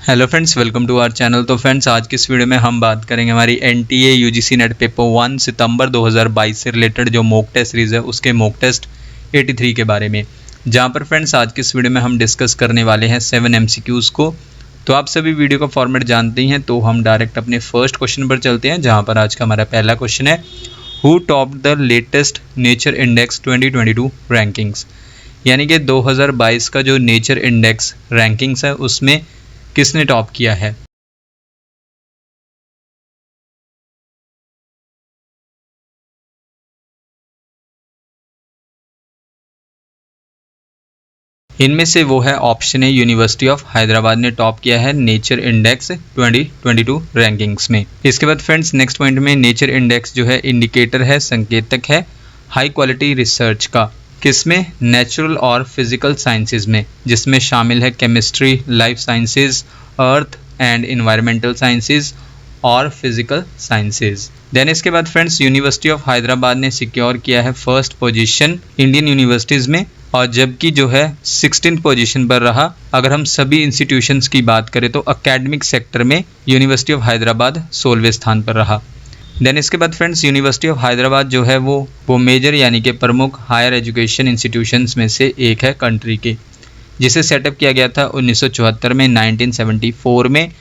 Hello friends, welcome to our channel. तो friends, आज की इस वीडियो में हम बात करेंगे हमारी एनटीए यूजीसी नेट पेपर 1 सितंबर 2022 से रिलेटेड जो मॉक टेस्ट सीरीज़ है उसके मॉक टेस्ट 83 के बारे में, जहां पर फ्रेंड्स आज की इस वीडियो में हम डिस्कस करने वाले हैं 7 एमसीक्यूज़ को। तो आप सभी वीडियो का फॉर्मेट जानते हैं, तो हम डायरेक्ट अपने फर्स्ट क्वेश्चन पर चलते हैं, जहाँ पर आज का हमारा पहला क्वेश्चन है, who top the latest nature index 2022 rankings. यानी कि 2022 का जो नेचर इंडेक्स रैंकिंग्स है उसमें किसने टॉप किया है। इनमें से वो है ऑप्शन है यूनिवर्सिटी ऑफ हैदराबाद ने टॉप किया है नेचर इंडेक्स 2022 रैंकिंग्स में। इसके बाद फ्रेंड्स नेक्स्ट पॉइंट में नेचर इंडेक्स जो है इंडिकेटर है, संकेतक है हाई क्वालिटी रिसर्च का। किसमें? नेचुरल और फिजिकल साइंसेज में, जिसमें शामिल है chemistry, life sciences, earth and environmental sciences और फिजिकल साइंसेज। देन इसके बाद फ्रेंड्स यूनिवर्सिटी ऑफ हैदराबाद ने सिक्योर किया है फर्स्ट पोजीशन इंडियन यूनिवर्सिटीज़ में, और जबकि जो है 16th पोजीशन पर रहा। अगर हम सभी इंस्टीट्यूशंस की बात करें तो एकेडमिक सेक्टर में यूनिवर्सिटी ऑफ हैदराबाद 16वें स्थान पर रहा। देन इसके बाद फ्रेंड्स यूनिवर्सिटी ऑफ हैदराबाद जो है वो मेजर यानी कि प्रमुख हायर एजुकेशन इंस्टीट्यूशंस में से एक है कंट्री के, जिसे सेटअप किया गया था 1974 में, 1974 में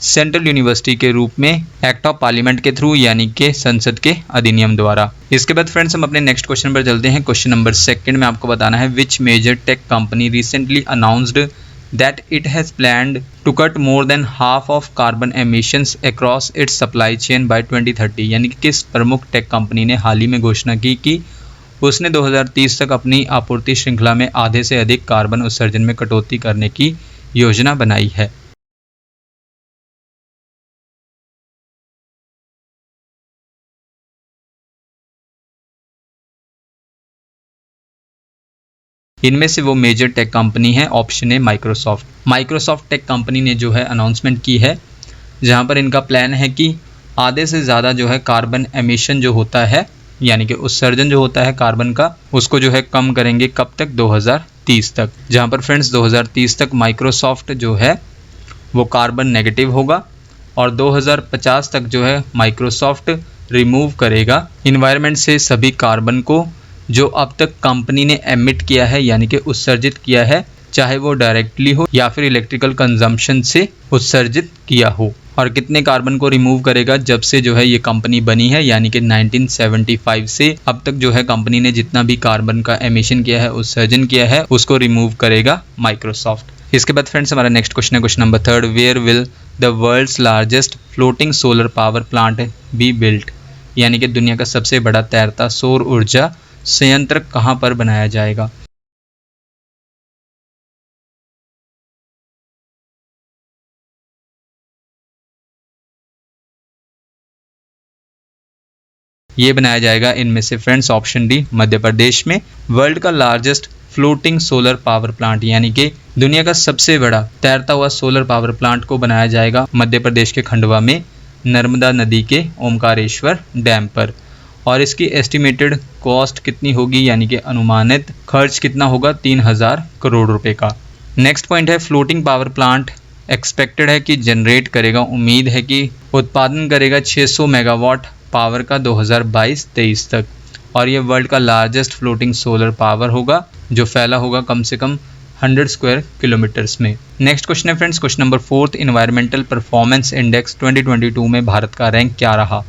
सेंट्रल यूनिवर्सिटी के रूप में एक्ट ऑफ पार्लियामेंट के थ्रू, यानी कि संसद के अधिनियम द्वारा। इसके बाद फ्रेंड्स हम अपने नेक्स्ट क्वेश्चन पर चलते हैं। क्वेश्चन नंबर 2 में आपको बताना है, which major tech company recently announced that it has planned to cut more than half of carbon emissions across its supply chain by 2030। यानी कि किस प्रमुख टेक कंपनी ने हाल ही में घोषणा की कि उसने 2030 तक अपनी आपूर्ति श्रृंखला में आधे से अधिक कार्बन उत्सर्जन में कटौती करने की योजना बनाई है। इनमें से वो मेजर टेक कंपनी है, ऑप्शन है माइक्रोसॉफ्ट। माइक्रोसॉफ्ट टेक कंपनी ने जो है अनाउंसमेंट की है, जहां पर इनका प्लान है कि आधे से ज़्यादा जो है कार्बन एमिशन जो होता है, यानी कि उत्सर्जन जो होता है कार्बन का, उसको जो है कम करेंगे। कब तक? 2030 तक। जहां पर फ्रेंड्स 2030 तक माइक्रोसॉफ्ट जो है वो कार्बन नेगेटिव होगा, और 2050 तक जो है माइक्रोसॉफ्ट रिमूव करेगा इन्वायरमेंट से सभी कार्बन को जो अब तक कंपनी ने एमिट किया है, यानी कि उत्सर्जित किया है, चाहे वो डायरेक्टली हो या फिर इलेक्ट्रिकल कंजम्पशन से उत्सर्जित किया हो। और कितने कार्बन को रिमूव करेगा? जब से जो है ये कंपनी बनी है, यानी कि 1975 से अब तक जो है कंपनी ने जितना भी कार्बन का एमिशन किया है, उत्सर्जन किया है, उसको रिमूव करेगा माइक्रोसॉफ्ट। इसके बाद फ्रेंड्स हमारा नेक्स्ट क्वेश्चन है, question number 3, where will the world's largest floating solar power plant be built. यानी कि दुनिया का सबसे बड़ा तैरता सौर ऊर्जा संयंत्र कहाँ पर बनाया जाएगा। ये बनाया जाएगा इनमें से friends option D, Madhya Pradesh में। वर्ल्ड का largest floating solar power plant, यानी कि दुनिया का सबसे बड़ा तैरता हुआ सोलर पावर प्लांट को बनाया जाएगा मध्य प्रदेश के खंडवा में, नर्मदा नदी के ओमकारेश्वर डैम पर। और इसकी एस्टिमेटेड कॉस्ट कितनी होगी, यानी कि अनुमानित खर्च कितना होगा? 3000 करोड़ रुपए का। नेक्स्ट पॉइंट है, फ्लोटिंग पावर प्लांट एक्सपेक्टेड है कि जनरेट करेगा, उम्मीद है कि उत्पादन करेगा 600 मेगावाट पावर का 2022-23 तक। और ये वर्ल्ड का लार्जेस्ट फ्लोटिंग सोलर पावर होगा, जो फैला होगा कम से कम 100 स्क्वायर किलोमीटर्स में। नेक्स्ट क्वेश्चन है friends, question number 4, environmental performance index 2022 में भारत का रैंक क्या रहा।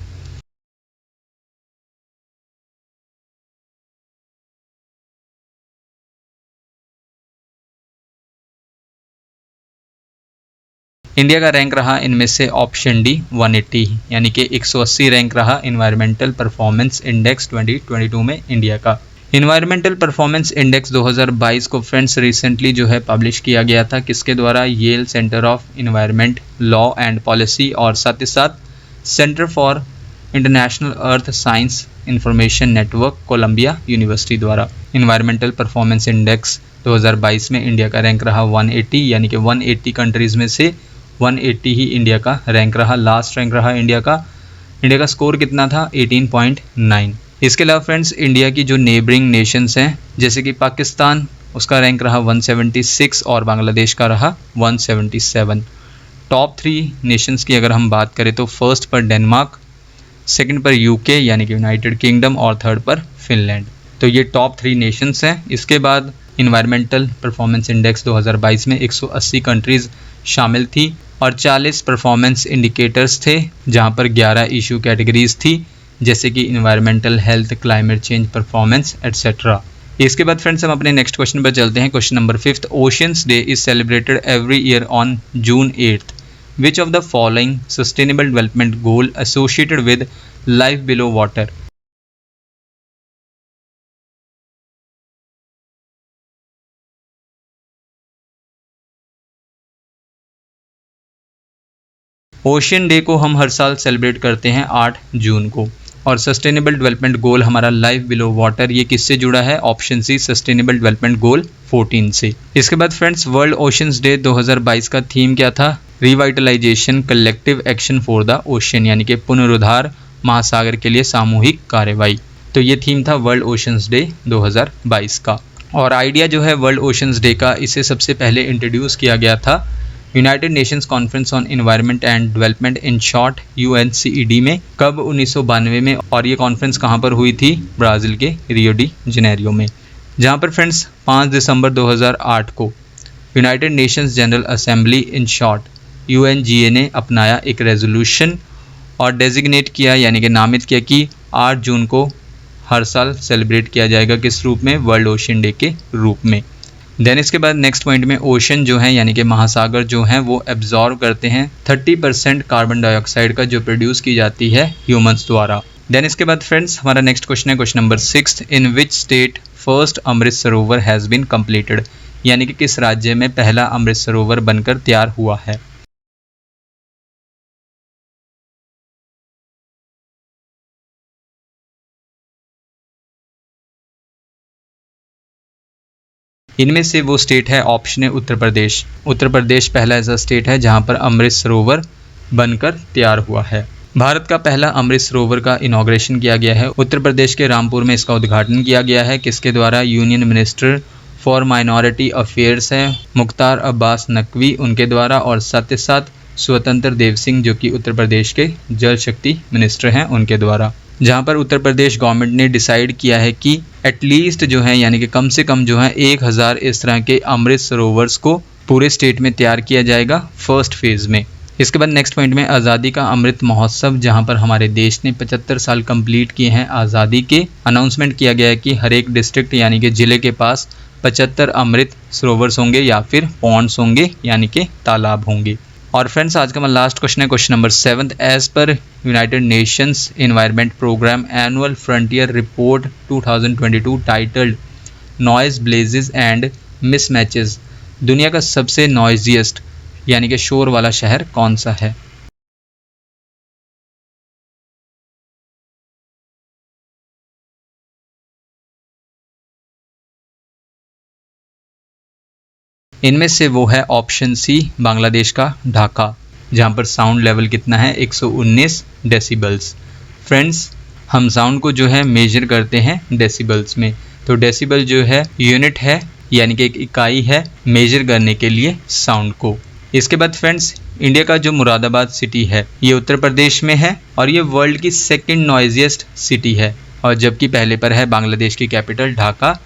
इंडिया का रैंक रहा इनमें से ऑप्शन डी 180, यानी कि 180 रैंक रहा इन्वायरमेंटल परफॉर्मेंस इंडेक्स 2022 में इंडिया का। इन्वायरमेंटल परफॉर्मेंस इंडेक्स 2022 को फ्रेंड्स रिसेंटली जो है पब्लिश किया गया था, किसके द्वारा? Yale Center of Environment Law and Policy और साथ ही साथ Center for International Earth Science Information Network, Columbia University द्वारा। इन्वायरमेंटल परफॉर्मेंस इंडेक्स 2022 में इंडिया का रैंक रहा 180, यानी कि 180 कंट्रीज़ में से 180 ही इंडिया का रैंक रहा, लास्ट रैंक रहा इंडिया का। इंडिया का स्कोर कितना था? 18.9। इसके अलावा फ्रेंड्स इंडिया की जो नेबरिंग नेशंस हैं, जैसे कि पाकिस्तान, उसका रैंक रहा 176 और बांग्लादेश का रहा 177। टॉप 3 नेशंस की अगर हम बात करें तो फर्स्ट पर डेनमार्क, सेकंड पर यूके यानी कि यूनाइटेड किंगडम और थर्ड पर फिनलैंड। तो ये टॉप 3 नेशंस हैं। इसके बाद इन्वायरमेंटल परफॉर्मेंस इंडेक्स 2022 में 180 कंट्रीज़ शामिल थी और 40 परफॉर्मेंस इंडिकेटर्स थे, जहां पर 11 इशू कैटेगरीज थी, जैसे कि environmental, health, climate change, performance etcetera. इसके बाद फ्रेंड्स हम अपने नेक्स्ट क्वेश्चन पर चलते हैं। Question number 5, oceans day is celebrated every year on June 8th। Which of the following sustainable development goal associated with life below water? Ocean day को हम हर साल सेलिब्रेट करते हैं 8 जून को, और सस्टेनेबल डेवलपमेंट गोल हमारा लाइफ बिलो वाटर, ये किससे जुड़ा है? Option C, sustainable development goal 14 से। इसके बाद फ्रेंड्स वर्ल्ड ओशियंस डे 2022 का थीम क्या था? Revitalisation collective action for the ocean, यानी कि पुनरुद्धार महासागर के लिए सामूहिक कार्रवाई। तो ये थीम था वर्ल्ड ओशियंस डे 2022 का। और आइडिया जो है वर्ल्ड ओशियंस डे का, इसे सबसे पहले इंट्रोड्यूस किया गया था United Nations conference on environment and development in short UNCED में। कब? 1992 में। और ये कॉन्फ्रेंस कहाँ पर हुई थी? ब्राज़ील के रियो डी जनेरियो में। जहाँ पर फ्रेंड्स 5 दिसंबर 2008 को United Nations general assembly in short UNGA ने अपनाया एक रेजोल्यूशन और डेजिग्नेट किया, यानी कि नामित किया कि 8 जून को हर साल सेलिब्रेट किया जाएगा, किस रूप में? वर्ल्ड ओशियन डे के रूप में। देन इसके बाद नेक्स्ट पॉइंट में ओशन जो है यानी कि महासागर जो हैं वो एब्जॉर्व करते हैं 30% कार्बन डाइऑक्साइड का, जो प्रोड्यूस की जाती है ह्यूमंस द्वारा। देन इसके बाद फ्रेंड्स हमारा नेक्स्ट क्वेश्चन है question number 6, in which state first Amrit Sarovar has been completed, यानी कि किस राज्य में पहला अमृत सरोवर बनकर तैयार हुआ है? इनमें से वो स्टेट है, ऑप्शन है उत्तर प्रदेश। उत्तर प्रदेश पहला ऐसा स्टेट है जहां पर अमृत सरोवर बनकर तैयार हुआ है। भारत का पहला अमृत सरोवर का इनॉग्रेशन किया गया है उत्तर प्रदेश के रामपुर में। इसका उद्घाटन किया गया है किसके द्वारा? Union minister for minority affairs हैं मुख्तार अब्बास नकवी, उनके द्वारा, और साथ ही साथ स्वतंत्र देव सिंह जो कि उत्तर प्रदेश के जल शक्ति मिनिस्टर हैं, उनके द्वारा। जहां पर उत्तर प्रदेश गवर्नमेंट ने डिसाइड किया है कि एटलीस्ट जो है यानी कि कम से कम जो है 1000 इस तरह के अमृत सरोवर्स को पूरे स्टेट में तैयार किया जाएगा फर्स्ट फेज़ में। इसके बाद नेक्स्ट पॉइंट में आज़ादी का अमृत महोत्सव, जहां पर हमारे देश ने 75 साल कंप्लीट किए हैं आज़ादी के। अनाउंसमेंट किया गया है कि हर एक डिस्ट्रिक्ट यानी कि ज़िले के पास 75 अमृत सरोवर्स होंगे या फिर पॉन्ड्स होंगे, यानी कि तालाब होंगे। और फ्रेंड्स आज का हमारा लास्ट क्वेश्चन है question number 7, as per United Nations Environment Programme annual frontier report 2022 titled noise blazes and mismatches, दुनिया का सबसे नॉइजिएस्ट यानी कि शोर वाला शहर कौन सा है? इनमें से वो है ऑप्शन सी, बांग्लादेश का ढाका, जहाँ पर साउंड लेवल कितना है? 119 डेसिबल्स। फ्रेंड्स हम साउंड को जो है मेजर करते हैं डेसिबल्स में, तो डेसिबल जो है यूनिट है, यानी कि एक इकाई है मेजर करने के लिए साउंड को। इसके बाद फ्रेंड्स इंडिया का जो मुरादाबाद सिटी है ये उत्तर प्रदेश में है और ये वर्ल्ड की सेकंड नॉइजिएस्ट सिटी है, और जबकि पहले पर है बांग्लादेश की कैपिटल ढाका।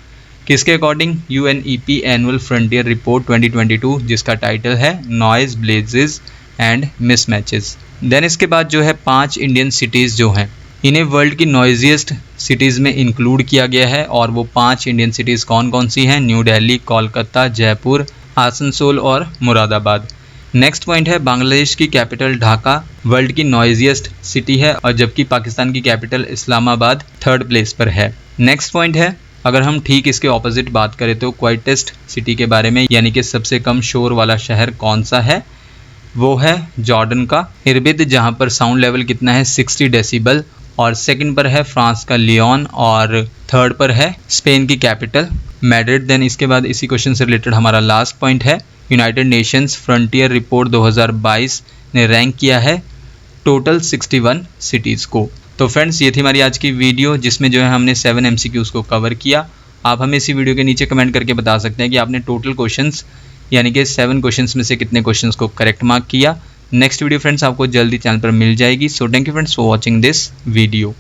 किसके according? UNEP annual frontier report 2022, जिसका टाइटल है नॉइज ब्लेजेस एंड मिसमैचेस। देन इसके बाद जो है 5 इंडियन सिटीज़ जो हैं इन्हें वर्ल्ड की नॉइजिएस्ट सिटीज़ में इंक्लूड किया गया है, और वो 5 इंडियन सिटीज़ कौन कौन सी हैं? न्यू दिल्ली, कोलकाता, जयपुर, आसनसोल और मुरादाबाद। नेक्स्ट पॉइंट है बांग्लादेश की कैपिटल ढाका वर्ल्ड की नॉइजिएस्ट सिटी है, और जबकि पाकिस्तान की कैपिटल इस्लामाबाद 3rd प्लेस पर है। नेक्स्ट पॉइंट है अगर हम ठीक इसके ऑपोजिट बात करें तो क्वाइटेस्ट सिटी के बारे में, यानी कि सबसे कम शोर वाला शहर कौन सा है? वो है जॉर्डन का इरबिद, जहाँ पर साउंड लेवल कितना है? 60 डेसिबल। और सेकंड पर है फ्रांस का लियोन, और थर्ड पर है स्पेन की कैपिटल मैड्रिड। देन इसके बाद इसी क्वेश्चन से रिलेटेड हमारा लास्ट पॉइंट है यूनाइटेड नेशंस फ्रंटियर रिपोर्ट 2022 ने रैंक किया है टोटल 61 सिटीज़ को। तो फ्रेंड्स ये थी हमारी आज की वीडियो, जिसमें जो है हमने 7 MCQs को कवर किया। आप हमें इसी वीडियो के नीचे कमेंट करके बता सकते हैं कि आपने टोटल क्वेश्चंस यानी कि 7 क्वेश्चंस में से कितने क्वेश्चंस को करेक्ट मार्क किया। नेक्स्ट वीडियो फ्रेंड्स आपको जल्दी चैनल पर मिल जाएगी। So thank you friends for watching this video.